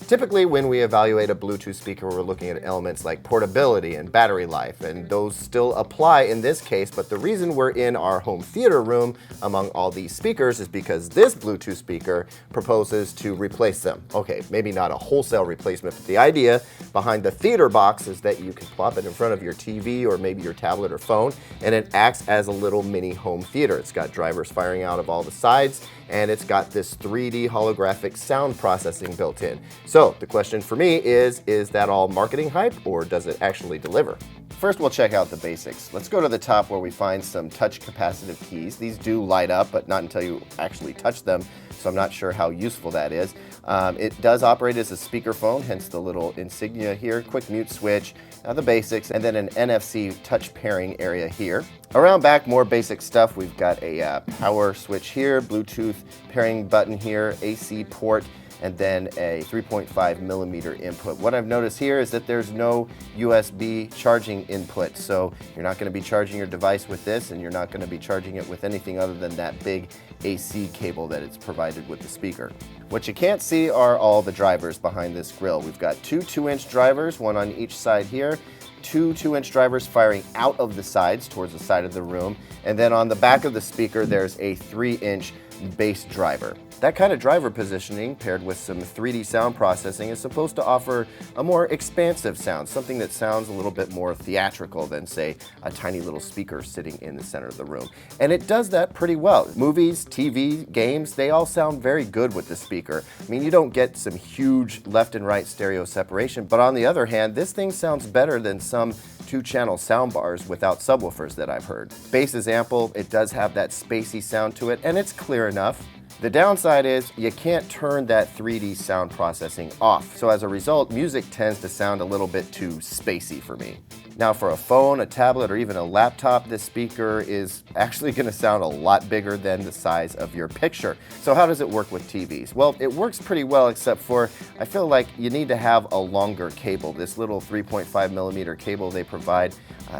Typically, when we evaluate a Bluetooth speaker, we're looking at elements like portability and battery life, and those still apply in this case, but the reason we're in our home theater room among all these speakers is because this Bluetooth speaker proposes to replace them. Okay, maybe not a wholesale replacement, but the idea behind the theater box is that you can plop it in front of your TV or maybe your tablet or phone, and it acts as a little mini home theater. It's got drivers firing out of all the sides, and it's got this 3D holographic sound processing built in. So the question for me is that all marketing hype, or does it actually deliver? First, we'll check out the basics. Let's go to the top where we find some touch capacitive keys. These do light up, but not until you actually touch them, so I'm not sure how useful that is. It does operate as a speakerphone, hence the little insignia here, quick mute switch, the basics, and then an NFC touch pairing area here. Around back, more basic stuff. We've got a power switch here, Bluetooth pairing button here, AC port, and then a 3.5 millimeter input. What I've noticed here is that there's no USB charging input, so you're not going to be charging your device with this, and you're not going to be charging it with anything other than that big AC cable that it's provided with the speaker. What you can't see are all the drivers behind this grill. We've got two 2-inch drivers, one on each side here, two 2-inch drivers firing out of the sides towards the side of the room, and then on the back of the speaker there's a 3-inch bass driver. That kind of driver positioning, paired with some 3D sound processing, is supposed to offer a more expansive sound, something that sounds a little bit more theatrical than, say, a tiny little speaker sitting in the center of the room. And it does that pretty well. Movies, TV, games, they all sound very good with the speaker. I mean, you don't get some huge left and right stereo separation, but on the other hand, this thing sounds better than some 2-channel soundbars without subwoofers that I've heard. Bass is ample, it does have that spacey sound to it, and it's clear enough. The downside is you can't turn that 3D sound processing off, so as a result, music tends to sound a little bit too spacey for me. Now for a phone, a tablet, or even a laptop, this speaker is actually going to sound a lot bigger than the size of your picture. So how does it work with TVs? Well, it works pretty well, except for I feel like you need to have a longer cable. This little 3.5 millimeter cable they provide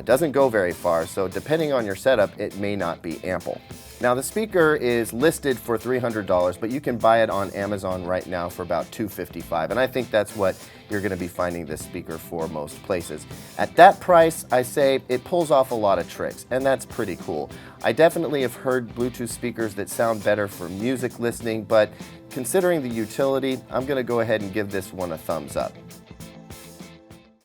doesn't go very far, so depending on your setup, it may not be ample. Now the speaker is listed for $300, but you can buy it on Amazon right now for about $255, and I think that's what you're going to be finding this speaker for most places. At that price, I say it pulls off a lot of tricks, and that's pretty cool. I definitely have heard Bluetooth speakers that sound better for music listening, but considering the utility, I'm going to go ahead and give this one a thumbs up.